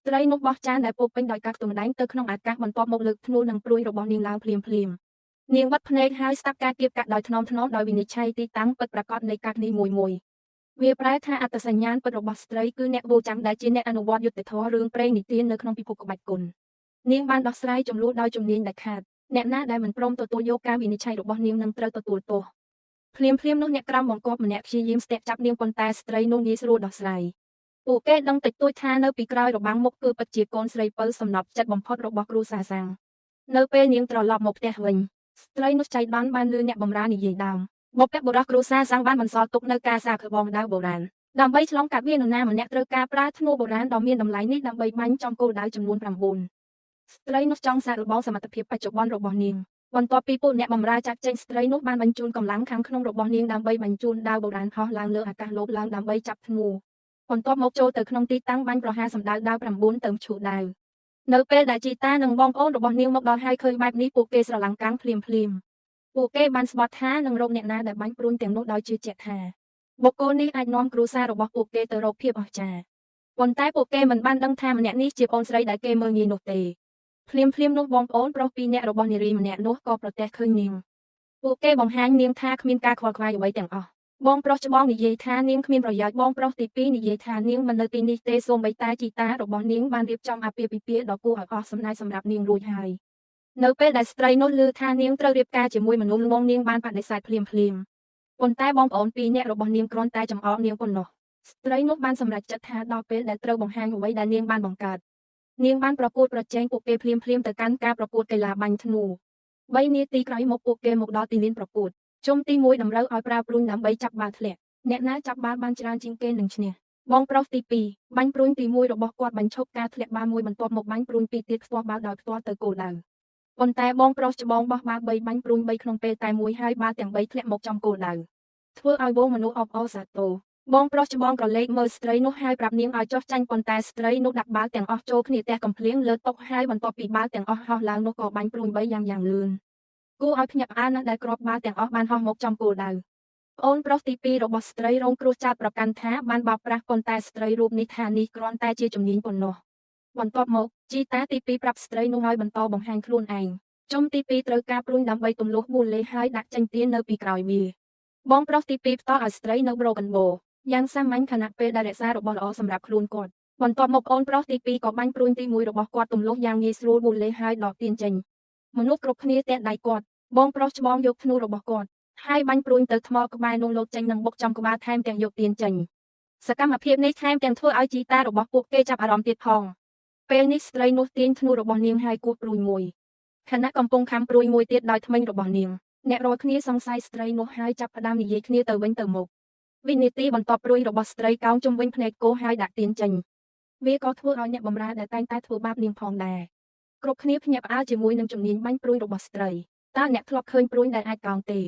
ត្រីនោះបោះចានដែលពោពេញដោយកាកទំដែងទៅក្នុងអាកាសបន្ទាប់មកលើកធ្នូនិងព្រួយរបស់នាងឡើងភ្លាមៗនាងបិទភ្នែកហើយស្ដាប់ការគៀបកាក់ដោយថ្នមៗដោយវិនិច្ឆ័យទីតាំងពិតប្រាកដនៃកាកនេះមួយៗវាប្រែថាអត្តសញ្ញាណពិតរបស់ស្ត្រីគឺអ្នកវោចាំដែលជាអ្នកអនុវត្តយុត្តិធម៌រឿងព្រេងនិទាននៅក្នុងពិភពក្បាច់គុណនាងបានដោះស្រាយចំនួនដោយជំនាញដាច់ខាតអ្នកណាដែលមិនព្រមទទួលយកការវិនិច្ឆ័យរបស់នាងនឹងត្រូវទទួលទោសភ្លាមៗនោះអ្នកក្រមបង្គាប់ម្នាក់ព្យាយាមស្ទាក់ចាប់នាងប៉ុន្តែស្ត្រីនោះងាយស្រួលដោះស្រាយពួកគេដឹងតិចតួចថានៅពីក្រោយរបាំងមុខគឺពិតជាកូនស្រីពៅសំណប់ចិត្តបំផុតរបស់គ្រូសាសាំងនៅពេលនាងត្រឡប់មកផ្ទះវិញស្ត្រីនោះចៃដន្យបានលឺអ្នកបម្រើនិយាយដើមបុព្វបុរសគ្រូសាសាំងបានបន្សល់ទុកនៅការសាកល្បងដៅបុរាណដើម្បីឆ្លងកាត់វានរណាម្នាក់ត្រូវការប្រើធ្នូបុរាណដ៏មានតម្លៃនេះដើម្បីបាញ់ចំគោលដៅចំនួន9ស្ត្រីនោះចង់សាកល្បងសមត្ថភាពបច្ចុប្បន្នរបស់នាងបន្ទាប់ពីពួកអ្នកបម្រើចាត់ចែងស្ត្រីនោះបានបញ្ជូនកម្លាំងខាងក្នុងរបស់នាងដើម្បីបញ្ជូនដាវបុរាណហោះឡើងលើអាកាសលោបឡើងដើម្បីចាប់ធ្នូបន្ទាប់មកចូលទៅក្នុងទីតាំងបាញ់ប្រហារសម្ដៅដាវ9ទៅឈូដាវនៅពេលដែលជីតានិងបងប្អូនរបស់នាងមកដល់ហើយឃើញបែបនេះពួកគេស្រឡាំងកាំងភ្លាមពួកគេបានស្បត់ថានឹងរកអ្នកណាដែលបាញ់ព្រួញទាំងនោះដោយជឿជាក់ថាបុគ្គលនេះអាចនាំគ្រួសាររបស់ពួកគេទៅរកភាពអស្ចារ្យប៉ុន្តែពួកគេមិនបានដឹងថាម្នាក់នេះជាប្អូនស្រីដែលគេមើលងាយនោះទេភ្លាមនោះបងប្អូនប្រុសពីរនាក់របស់នារីម្នាក់នោះក៏ប្រទះឃើញនាងពួកគេបង្ហាញនាងថាគ្មានការខ្វល់ខ្វាយអ្វីទាំងអស់បងប្រុសច្បងនិយាយថានាងគ្មានប្រយោជន៍បងប្រុសទី2និយាយថានាងមិននៅទីនេះទេសូម្បីតែជីតារបស់នាងបានរៀបចំអាពាហ៍ពិពាហ៍ដ៏គួរឲ្យអស់សំណើចសម្រាប់នាងរួចហើយនៅពេលដែលស្ត្រីនោះឮថានាងត្រូវរៀបការជាមួយមនុស្សល្ងងនាងបានបដិសេធភ្លាមប៉ុន្តែបងប្អូនពីរនាក់របស់នាងគ្រាន់តែចំអកនាងប៉ុណ្ណោះស្ត្រីនោះបានសម្រេចចិត្តថាដល់ពេលដែលត្រូវបង្ហាញអ្វីដែលនាងបានបង្កើតនាងបានប្រកួតប្រជែងពួកគេភ្លាមទៅកាន់ការប្រកួតកីឡាបាញ់ធ្នូ3នាទីក្រោយមកពួកគេមកដល់ទីលានប្រកួតជុំទី1តម្រូវឲ្យប្រើព្រួញដើម្បីចាប់បាល់ធ្លាក់អ្នកណាចាប់បាល់បានច្រើនជាងគេនឹងឈ្នះបងប្រុសទី2បាញ់ព្រួញទី1របស់គាត់បញ្ឈប់ការធ្លាក់បាល់មួយបន្ទាប់មកបាញ់ព្រួញពីរទៀតផ្ទាស់បាល់ដោយផ្ទាល់ទៅគោលដៅប៉ុន្តែបងប្រុសច្បងបោះបាល់3បាញ់ព្រួញ3ក្នុងពេលតែមួយហើយបាល់ទាំង3ធ្លាក់មកចំគោលដៅធ្វើឲ្យវងមនុស្សអបអរសាទរបងប្រុសច្បងក៏លេចមើលស្ត្រីនោះហើយប្រាប់នាងឲ្យចុះចាញ់ប៉ុន្តែស្ត្រីនោះដាក់បាល់ទាំងអស់ចូលគ្នាទះកំភ្លៀងលើតុហើយបន្ទាប់ពីបាល់ទាំងអស់ហោះឡើងនោះក៏បាញ់ព្រួញ3យ៉ាងលឿនគួរឲ្យភ្ញាក់ផ្អើលណាស់ដែលគ្រាប់បាល់ទាំងអស់បានហោះមកចំគោលដៅប្អូនប្រុសទី2របស់ស្ត្រីរងគ្រោះចោទប្រកាន់ថាបានបោកប្រាស់ប៉ុន្តែស្ត្រីរូបនេះថានេះគ្រាន់តែជាជំនាញប៉ុណ្ណោះបន្ទាប់មកជីតាទី2ប្រាប់ស្ត្រីនោះឲ្យបន្តបង្ហាញខ្លួនឯងជុំទី2ត្រូវការព្រួញដើម្បីទម្លាស់ប៊ូលេហើយដាក់ចេញទៀននៅពីក្រោយវាបងប្រុសទី2ផ្ទាល់ឲ្យស្ត្រីនៅ Broken Bow យ៉ាងសាមញ្ញខណៈពេលដែលរក្សារបស់ល្អសម្រាប់ខ្លួនគាត់បន្ទាប់មកប្អូនប្រុសទី2ក៏បាញ់ព្រួញទី1របស់គាត់ទម្លាស់យ៉ាងងាយស្រួលប៊ូលេហើយដកទៀនចេញមនុស្សគ្រប់គ្នាតែដៃគាត់បងប្រុសច្បងយកធ្នូរបស់គាត់ហើយបាញ់ព្រួញទៅថ្មក្បែរនោះលោតចេញនឹងបុកចំក្បាលថែមទាំងយកទៀនចេញសកម្មភាពនេះថែមទាំងធ្វើឲ្យជីតារបស់ពួកគេចាប់អារម្មណ៍ទៀតផងពេលនេះស្ត្រីនោះទាញធ្នូរបស់នាងហើយគោះព្រួយមួយខណៈកំពុងខំព្រួយមួយទៀតដោយធ្មេញរបស់នាងអ្នករាល់គ្នាសង្ស័យស្ត្រីនោះហើយចាប់ផ្ដើមនិយាយគ្នាទៅវិញទៅមកវិនាទីបន្ទាប់ព្រួយរបស់ស្ត្រីកោងជុំវិញភ្នែកគោហើយដាក់ទៀនចេញវាក៏ធ្វើឲ្យអ្នកបម្រើដែលតែងតែធ្វើបាបនាងផងដែរគ្រប់គ្នាភ្ញាក់ផ្អើលជាមួយនឹងជំនាញបាញ់ព្រួយរបស់ស្ត្រីតើអ្នកធ្លាប់ឃើញព្រួយដែលអាចកោងទេ